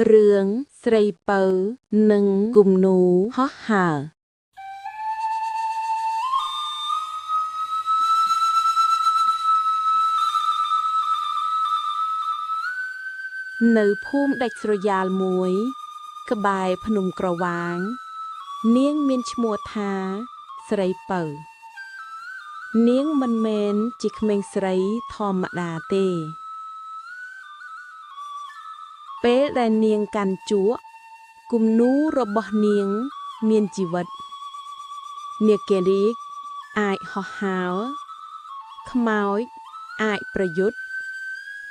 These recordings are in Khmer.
រឿងស្រីពៅនិងគំនូហោះហើរនៅភូមិដាច់ស្រយាលមួយក្បែរភ្នំក្រវាញនាងមានឈ្មោះថាស្រីពៅនាងមិនមែនជាក្មេងស្រីធម្មតាទេពេលដែលនាងកាន់ជក់គំនូរបស់នាងមានជីវិតនាគរាជអាចហោះហើរខ្មោចអាចប្រយុទ្ធ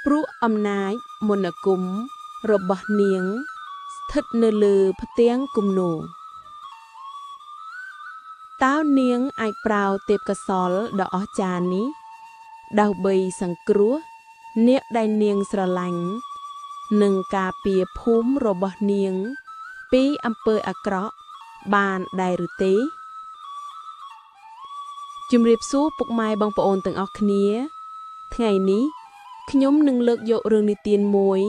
ព្រោះអំណាចមន្តអាគមរបស់នាងស្ថិតនៅលើផ្ទាំងគំនូតើនាងអាចប្រើទេពកោសល្យដ៏អស្ចារ្យនេះដើម្បីសង្គ្រោះអ្នកដែលនាងស្រឡាញ់និងការពារភូមិរបស់នាងពីអំពើអាក្រក់បានដែរឬទេជំរាបសួរពុកម៉ែបងប្អូនទាំងអស់គ្នាថ្ងៃនេះខ្ញុំនឹងលើកយករឿងនិទានមួយ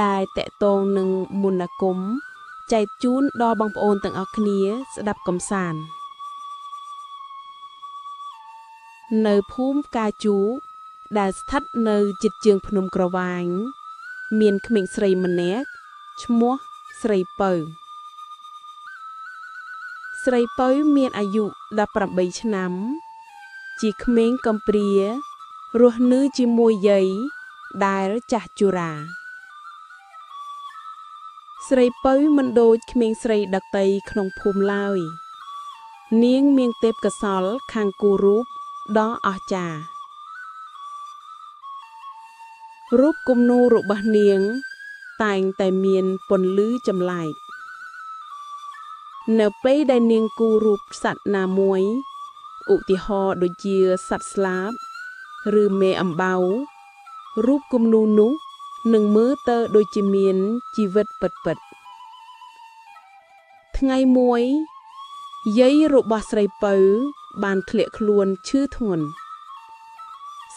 ដែលតាក់ទងនឹងមន្តអាគមចែកជូនដល់បងប្អូនទាំងអស់គ្នាស្ដាប់កំសាន្តនៅភូមិកាជូដែលស្ថិតនៅជិតជើងភ្នំក្រវាញមានក្មេងស្រីម្នាក់ឈ្មោះស្រីពៅស្រីពៅមានអាយុ18ឆ្នាំជាក្មេងកំព្រារស់នៅជាមួយយាយដែលចាស់ជរាស្រីពៅមិនដូចក្មេងស្រីដតីក្នុងភូមិឡើយនាងមានទេពកោសល្យខាងគូររូបដ៏អស្ចារ្យរូបគំនូរបស់នាងតែងតែមានពន្លឺចម្លែកនៅពេលដែលនាងគូររូបសត្វណាមួយឧទាហរណ៍ដូចជាសត្វស្លាបឬមេអំបៅរូបគំនូនោះនឹងមើលទៅដូចជាមានជីវិតពិតៗថ្ងៃមួយយាយរបស់ស្រីពៅបានធ្លាក់ខ្លួនឈឺធ្ងន់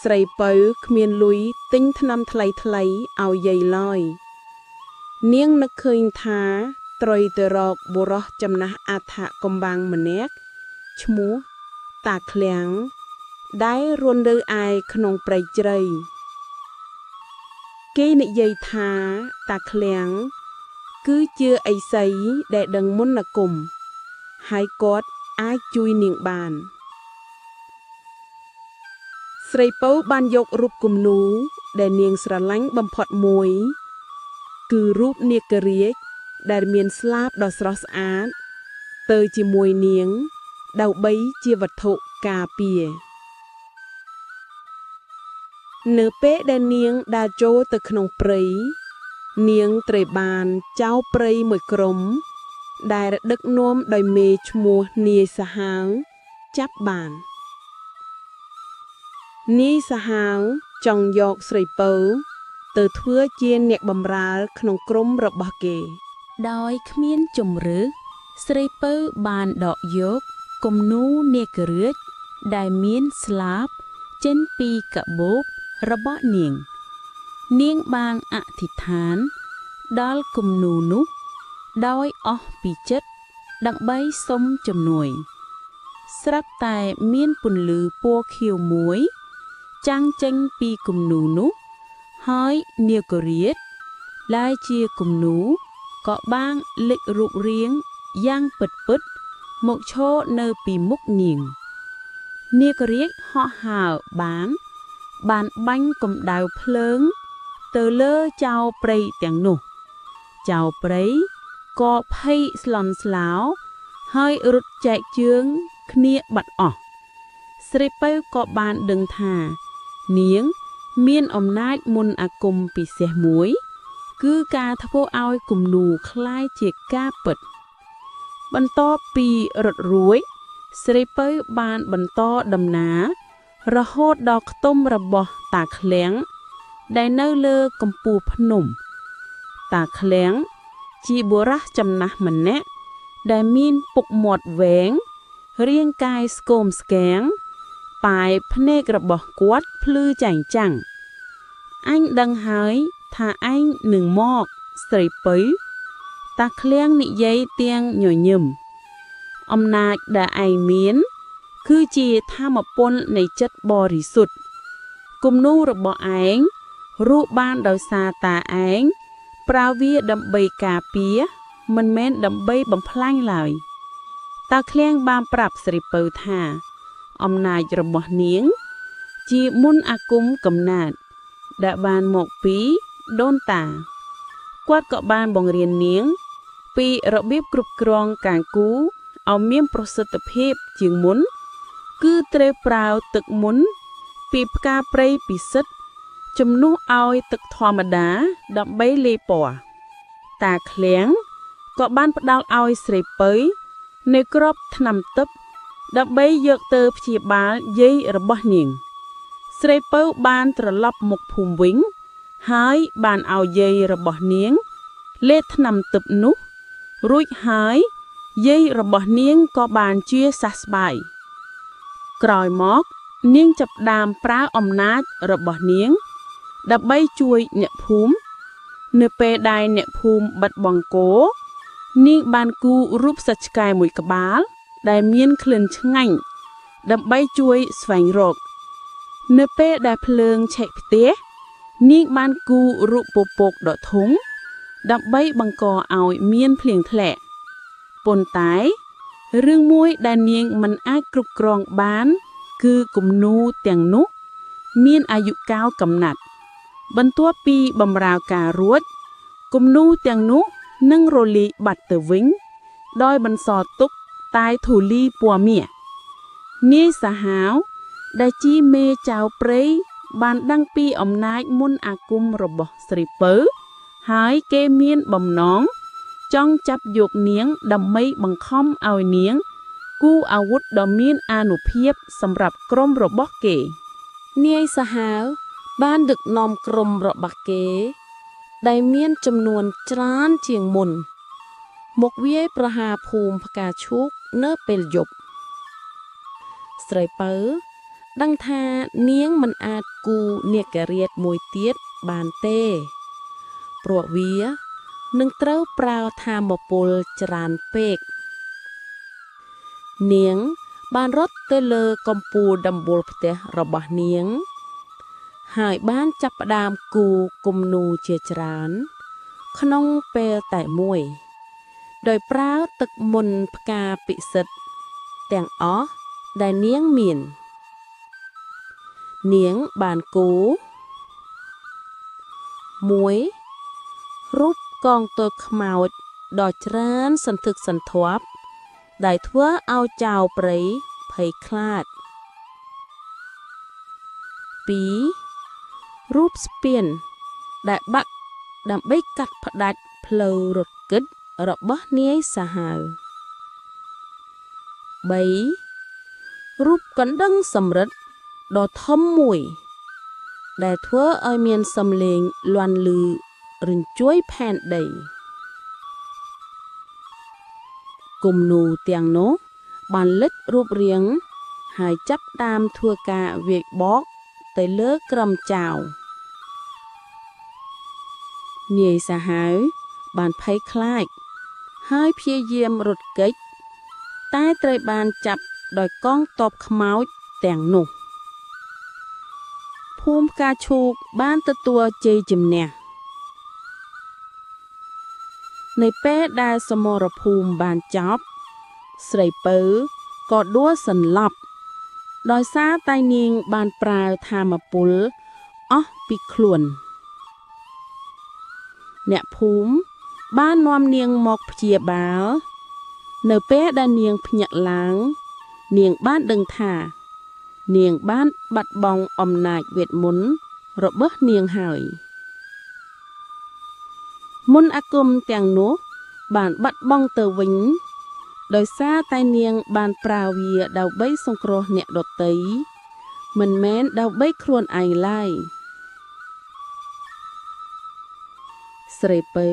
ស្រីពៅគ្មានលុយទិញថ្នាំថ្លៃឲ្យយាយឡើយនាងនឹកឃើញថាត្រូវទៅរកបុរសចំណាស់អថកំបាំងម្នាក់ឈ្មោះតាឃ្លាំងដែលរស់នៅឯក្នុងព្រៃជ្រៅគេនិយាយថាតាឃ្លាំងគឺជាឥសីដែលដឹងមន្តអាគមហើយគាត់អាចជួយនាងបានស្រីពៅបានយករូបគំនូដែលនាងស្រឡាញ់បំផុតមួយគឺរូបនាគរាជដែលមានស្លាបដ៏ស្រស់ស្អាតទៅជាមួយនាងដើម្បីជាវត្ថុការពារនៅពេលដែលនាងដើរចូលទៅក្នុងព្រៃនាងត្រូវបានចៅព្រៃមួយក្រុមដែលដឹកនាំដោយមេឈ្មោះនាយសាហាវចាប់បាននាយសាហាវចង់យកស្រីពៅទៅធ្វើជាអ្នកបម្រើក្នុងក្រុមរបស់គេដោយគ្មានជម្រើសស្រីពៅបានដកយកគំនូនាគរាជដែលមានស្លាបចេញពីកាបូបរបស់នាងបានអធិដ្ឋានដល់គំនូនោះដោយអស់ពីចិត្តដើម្បីសុំជំនួយស្រាប់តែមានពន្លឺពណ៌ខៀវមួយចាំងចេញពីគំនូនោះហើយនាគរាជដែលជាគំនូក៏បានលេចរូបរាងយ៉ាងពិតមកឈរនៅពីមុខនាគរាជហោះហើរបានបាញ់កម្ដៅភ្លើងទៅលើចៅព្រៃទាំងនោះចៅព្រៃក៏ភ័យស្លន់ស្លោហើយរត់ចែកជើងគ្នាបាត់អស់ស្រីពៅក៏បានដឹងថានាងមានអំណាចមន្តអាគមពិសេសមួយគឺការធ្វើឲ្យគំនូคล้ายជាការពិតបន្ទាប់ពីរត់រួចស្រីពៅបានបន្តដំណើររហូតដល់ខ្ទមរបស់តាឃ្លាំងដែលនៅលើកំពូលភ្នំតាឃ្លាំងជាបុរសចំណាស់ម្នាក់ដែលមានពុកមាត់វែងរាងកាយស្គមស្គាំងប៉ែភ្នែករបស់គាត់ភ្លឺចែងចាំងអញដឹងហើយថាឯងនឹងមក ស្រីពៅតាឃ្លៀងនិយាយទាំងញញឹមអំណាចដែលឯងមានគឺជាធម៌ពលនៃចិត្តបរិសុទ្ធគំនូររបស់ឯងរូបបានដោយសារតាឯងប្រើវាដើម្បីការពារមិនមែនដើម្បីបំផ្លាញឡើយតាឃ្លៀងបានប្រាប់ស្រីពៅថាអំណាចរបស់នាងជាមុនអាគមកំណាតដែលបានមកពីដូនតាគាត់ក៏បានបង្រៀននាងពីរបៀបគ្រប់គ្រងការគូឲ្យមានប្រសិទ្ធភាពជាងមុនគឺត្រូវប្រើទឹកមុនពីផ្កាព្រៃពិសិដ្ឋជំនួសឲ្យទឹកធម្មតាដើម្បីលាយពណ៌តាឃ្លៀងក៏បានផ្ដល់ឲ្យស្រីពៅនៅគ្រាប់ថ្នាំទឹកដើម្បីយកទៅព្យាបាលយាយរបស់នាងស្រីពៅបានត្រឡប់មកភូមិវិញហើយបានឲ្យយាយរបស់នាងលេបថ្នាំទឹកនោះរួចហើយយាយរបស់នាងក៏បានជាសះស្បើយក្រោយមកនាងចាប់ផ្ដើមប្រើអំណាចរបស់នាងដើម្បីជួយអ្នកភូមិនៅពេលដែលអ្នកភូមិបាត់បង់គោនាងបានគូររូបសត្វឆ្កែមួយក្បាលដែលមានក្លិនឆ្ងាញ់ដើម្បីជួយស្វែងរកនៅពេលដែលភ្លើងឆេះផ្ទះនាងបានគូររូបពពកដ៏ធំដើម្បីបង្កឲ្យមានភ្លៀងធ្លាក់ប៉ុន្តែរឿងមួយដែលនាងមិនអាចគ្រប់គ្រងបានគឺគំនូរទាំងនោះមានអាយុកាលកំណត់បន្ទាប់ពីបម្រើការរួចគំនូរទាំងនោះនឹងរលាយបាត់ទៅវិញដោយបន្សល់ទុកតែធូលីពណ៌មាសនាយសាហាវដែលជាមេចៅព្រៃបានដឹងពីអំណាចមុនអាគមរបស់ស្រីពៅហើយគេមានបំណងចង់ចាប់យកនាងដើម្បីបង្ខំឲ្យនាងគូអាវុធដ៏មានអានុភាពសម្រាប់ក្រុមរបស់គេនាយសាហាវបានដឹកនាំក្រុមរបស់គេដែលមានចំនួនច្រើនជាងមុនមកវាយប្រហារភូមិផ្កាឈូកនៅពេលយប់ស្រីពៅដឹងថានាងមិនអាចគូនាគរាជមួយទៀតបានទេព្រោះវានឹងត្រូវប្រើថាមពលច្រើនពេកនាងបានរត់ទៅលើកំពូលដំបូលផ្ទះរបស់នាងហើយបានចាប់ផ្ដើមគូគំនូរជាច្រើនក្នុងពេលតែមួយដោយប្រើទឹកមុនផ្កាពិសិដ្ឋទាំងអស់ដែលនាងមាននាងបានគូ1រូបកងទ័ពខ្មោចដ៏ច្រើនសន្ធឹកសន្ធាប់ដែលធ្វើឲ្យចៅព្រៃភ័យខ្លាច2រូបស្ពានដែលបាក់ដើម្បីកាត់ផ្ដាច់ផ្លូវរត់គិតរបស់នាយសាហាវ3រូបកណ្ដឹងសំរិទ្ធដ៏ធំមួយដែលធ្វើឲ្យមានសំឡេងលាន់ឮរញ្ជួយផែនដីគំនូរទាំងនោះបានលេចរូបរាងហើយចាប់តាមធ្វើការវាយបកទៅលើក្រំចៅនាយសាហាវបានភ័យខ្លាចហើយព្យាយាមរត់គេចតែត្រូវបានចាប់ដោយកងទ័ពខ្មោចទាំងនោះភូមិផ្កាឈូកបានទទួលជ័យជំនះនៅពេលដែលសមរភូមិបានចប់ស្រីពៅក៏ដួលសន្លប់ដោយសារតែនាងបានប្រើថាមពលអស់ពីខ្លួនអ្នកភូមិបាននាំនាងមកព្យាបាលនៅពេលដែលនាងភ្ញាក់ឡើងនាងបានដឹងថានាងបានបាត់បង់អំណាចវេទមន្តរបស់នាងហើយមន្តអាគមទាំងនោះបានបាត់បង់ទៅវិញដោយសារតែនាងបានប្រើវាដើម្បីសង្គ្រោះអ្នកដទៃមិនមែនដើម្បីខ្លួនឯងឡើយស្រីពៅ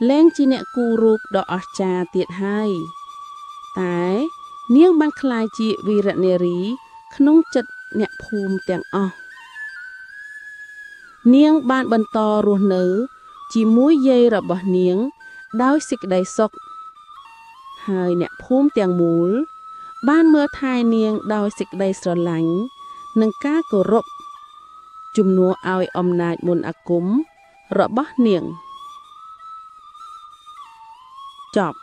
លែងជាអ្នកគូររូបដ៏អស្ចារ្យទៀតហើយតែនាងបានក្លាយជាវីរនារីក្នុងចិត្តអ្នកភូមិទាំងអស់នាងបានបន្តរស់នៅ ជាមួយយាយរបស់នាងដោយសេចក្តីសុខហើយអ្នកភូមិទាំងមូលបានមើលថែនាងដោយសេចក្តីស្រឡាញ់និងការគោរពជំនួសឲ្យអំណាចមន្តអាគមរបស់នាងចប់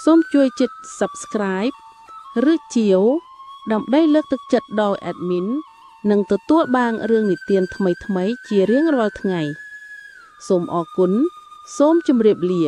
សូមជួយចុច Subscribe ឬជាវដើម្បីលើកទឹកចិត្តដល់ Admin និងទទួលបានរឿងនិទានថ្មីៗជារៀងរាល់ថ្ងៃសូមអរគុណសូមជម្រាបលា